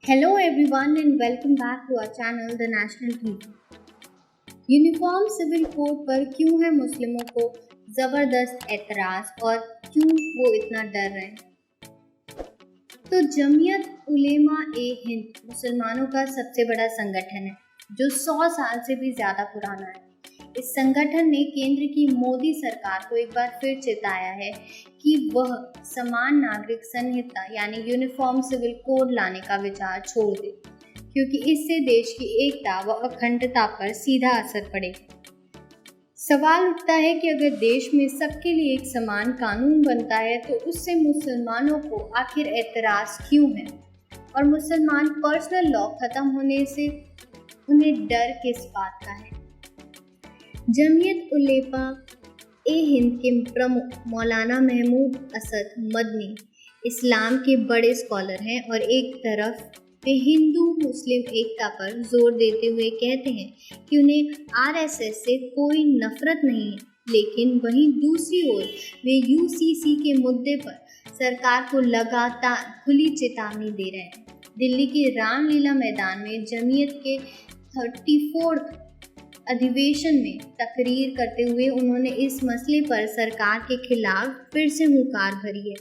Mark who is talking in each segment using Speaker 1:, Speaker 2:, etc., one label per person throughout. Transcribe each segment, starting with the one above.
Speaker 1: Hello everyone and welcome back to our channel The National TV। Uniform civil code पर क्यों है मुस्लिमों को जबरदस्त एतराज और क्यों वो इतना डर रहे हैं? तो जमीयत उलेमा ए हिंद मुसलमानों का सबसे बड़ा संगठन है जो 100 साल से भी ज्यादा पुराना है। इस संगठन ने केंद्र की मोदी सरकार को एक बार फिर चेताया है कि वह समान नागरिक संहिता यानी यूनिफॉर्म सिविल कोड लाने का विचार छोड़ दे, क्योंकि इससे देश की एकता व अखंडता पर सीधा असर पड़ेगा। सवाल उठता है कि अगर देश में सबके लिए एक समान कानून बनता है तो उससे मुसलमानों को आखिर एतराज क्यों है, और मुसलमान पर्सनल लॉ खत्म होने से उन्हें डर किस बात का है? जमीयत उलेमा ए हिंद के प्रमुख मौलाना महमूद असद मदनी इस्लाम के बड़े स्कॉलर हैं और एक तरफ वे हिंदू मुस्लिम एकता पर जोर देते हुए कहते हैं कि उन्हें आरएसएस से कोई नफरत नहीं है, लेकिन वहीं दूसरी ओर वे यूसीसी के मुद्दे पर सरकार को लगातार खुली चेतावनी दे रहे हैं। दिल्ली के रामलीला मैदान में जमीयत के 34 अधिवेशन में तकरीर करते हुए उन्होंने इस मसले पर सरकार के खिलाफ फिर से हुंकार भरी है।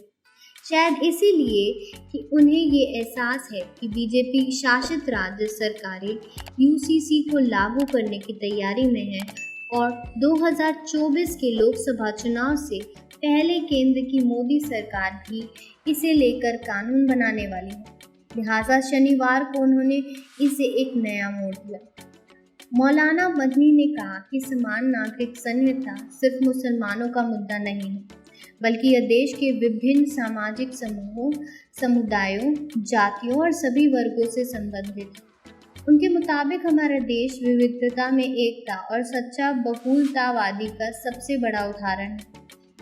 Speaker 1: शायद इसीलिए कि उन्हें ये एहसास है कि बीजेपी शासित राज्य सरकारें यूसीसी को लागू करने की तैयारी में है और 2024 के लोकसभा चुनाव से पहले केंद्र की मोदी सरकार भी इसे लेकर कानून बनाने वाली है। लिहाजा शनिवार को उन्होंने इसे एक नया मोड़ दिया। मौलाना मदनी ने कहा कि समान नागरिक संहिता सिर्फ मुसलमानों का मुद्दा नहीं है, बल्कि यह देश के विभिन्न सामाजिक समूहों, समुदायों, जातियों और सभी वर्गों से संबंधित है। उनके मुताबिक हमारा देश विविधता में एकता और सच्चा बहुलतावादी का सबसे बड़ा उदाहरण है,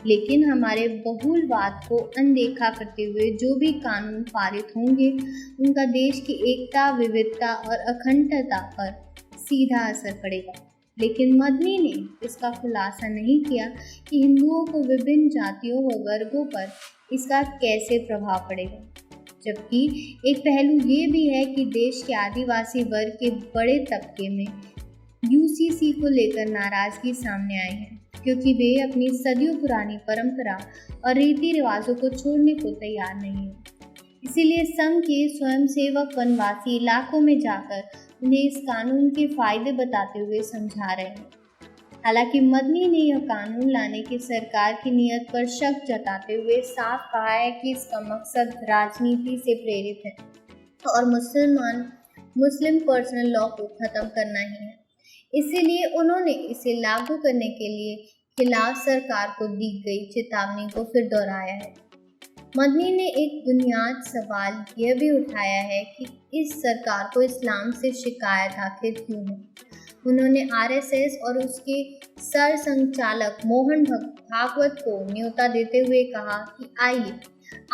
Speaker 1: लेकिन हमारे बहुलवाद को अनदेखा करते हुए जो भी कानून पारित होंगे उनका देश की एकता, विविधता और अखंडता पर सीधा असर पड़ेगा। लेकिन मदनी ने इसका खुलासा नहीं किया कि हिंदुओं को विभिन्न जातियों व वर्गों पर इसका कैसे प्रभाव पड़ेगा, जबकि एक पहलू ये भी है कि देश के आदिवासी वर्ग के बड़े तबके में यूसीसी को लेकर नाराजगी सामने आई है, क्योंकि वे अपनी सदियों पुरानी परंपरा और रीति रिवाजों को छोड़ने को तैयार नहीं है। इसीलिए संघ के स्वयंसेवक वनवासी इलाकों में जाकर उन्हें इस कानून के फायदे बताते हुए समझा रहे हैं। हालांकि मदनी ने यह कानून लाने की सरकार की नीयत पर शक जताते हुए साफ कहा है कि इसका मकसद राजनीति से प्रेरित है और मुस्लिम पर्सनल लॉ को खत्म करना ही है। इसीलिए उन्होंने इसे लागू करने के लिए खिलाफ सरकार को दी गई चेतावनी को फिर दोहराया है। मदनी ने एक बुनियाद सवाल यह भी उठाया है कि इस सरकार को इस्लाम से शिकायत आखिर क्यों है। उन्होंने आरएसएस और उसके सर संचालक मोहन भागवत को न्योता देते हुए कहा कि आइए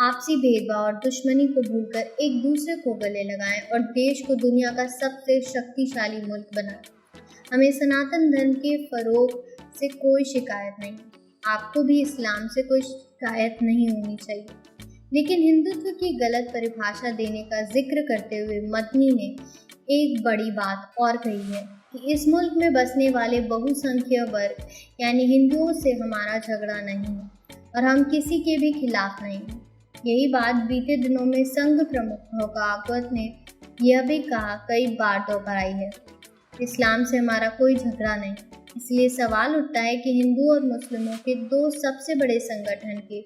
Speaker 1: आपसी भेदभाव और दुश्मनी को भूलकर एक दूसरे को गले लगाएं और देश को दुनिया का सबसे शक्तिशाली मुल्क बनाएं। हमें सनातन धर्म के फरोग से कोई शिकायत नहीं, आपको भी इस्लाम से कोई शिकायत नहीं होनी चाहिए। लेकिन हिंदुत्व की गलत परिभाषा देने का जिक्र करते हुए मदनी ने एक बड़ी बात और कही है कि इस मुल्क में बसने वाले बहुसंख्यक वर्ग यानी हिंदुओं से हमारा झगड़ा नहीं है और हम किसी के भी खिलाफ नहीं हैं। यही बात बीते दिनों में संघ प्रमुख भागवत ने यह भी कहा कई बार दोहराई है, इस्लाम से हमारा कोई झगड़ा नहीं। इसलिए सवाल उठता है कि हिंदू और मुस्लिमों के दो सबसे बड़े संगठन के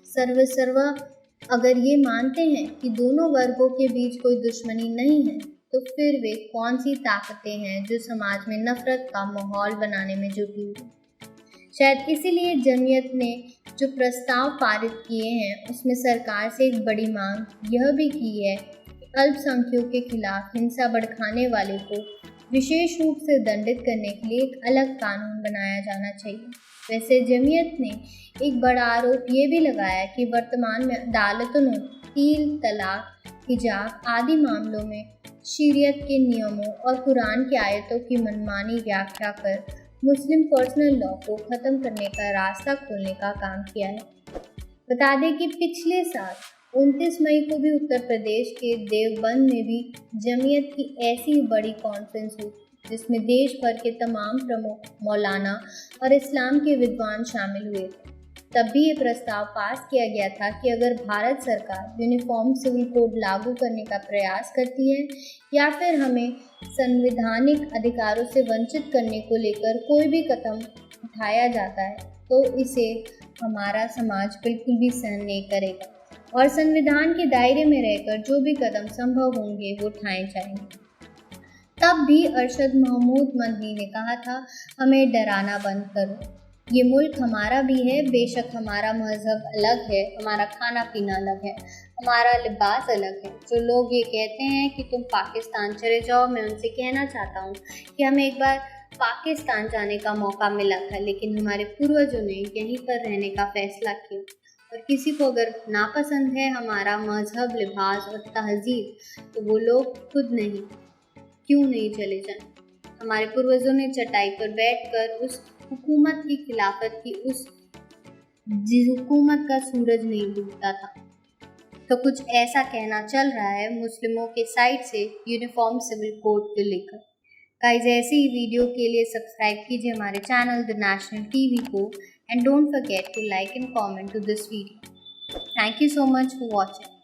Speaker 1: सर्वसर्वा अगर ये मानते हैं कि दोनों वर्गों के बीच कोई दुश्मनी नहीं है, तो फिर वे कौन सी ताकतें हैं जो समाज में नफरत का माहौल बनाने में जुटी हुई? शायद इसीलिए जमीयत ने जो प्रस्ताव पारित किए हैं उसमें सरकार से एक बड़ी मांग यह भी की है कि अल्पसंख्यकों के खिलाफ हिंसा भड़काने वाले को विशेष रूप से दंडित करने के लिए एक अलग कानून बनाया जाना चाहिए। वैसे जमीयत ने एक बड़ा आरोप ये भी लगाया कि वर्तमान में अदालतों ने तीन तलाक, हिजाब आदि मामलों में शरीयत के नियमों और कुरान की आयतों की मनमानी व्याख्या कर मुस्लिम पर्सनल लॉ को खत्म करने का रास्ता खोलने का काम किया है। बता दें कि पिछले साल 29 मई को भी उत्तर प्रदेश के देवबंद में भी जमीयत की ऐसी बड़ी कॉन्फ्रेंस हुई जिसमें देश भर के तमाम प्रमुख मौलाना और इस्लाम के विद्वान शामिल हुए थे। तब भी ये प्रस्ताव पास किया गया था कि अगर भारत सरकार यूनिफॉर्म सिविल कोड लागू करने का प्रयास करती है या फिर हमें संवैधानिक अधिकारों से वंचित करने को लेकर कोई भी कदम उठाया जाता है तो इसे हमारा समाज बिल्कुल भी सहन नहीं करेगा और संविधान के दायरे में रहकर जो भी कदम संभव होंगे वो उठाए जाएंगे। तब भी अरशद महमूद मदनी ने कहा था, हमें डराना बंद करो, ये मुल्क हमारा भी है, बेशक हमारा मजहब अलग है, हमारा खाना पीना अलग है, हमारा लिबास अलग है। जो लोग ये कहते हैं कि तुम पाकिस्तान चले जाओ, मैं उनसे कहना चाहता हूँ कि हमें एक बार पाकिस्तान जाने का मौका मिला था, लेकिन हमारे पूर्वजों ने यहीं पर रहने का फैसला किया और किसी को अगर नापसंद है हमारा मजहब, लिबास और तहजीब तो वो लोग खुद नहीं क्यों नहीं चले जाएं। हमारे पूर्वजों ने चटाई पर बैठकर उस हुकूमत की खिलाफत की, जिस हुकूमत का सूरज नहीं डूबता था। तो कुछ ऐसा कहना चल रहा है मुस्लिमों के साइड से यूनिफॉर्म सिविल कोड को लेकर। गाइस, ऐसे ही वीडियो के लिए सब्सक्राइब कीजिए हमारे चैनल द नेशनल टीवी को and don't forget to like and comment to this video. Thank you so much for watching.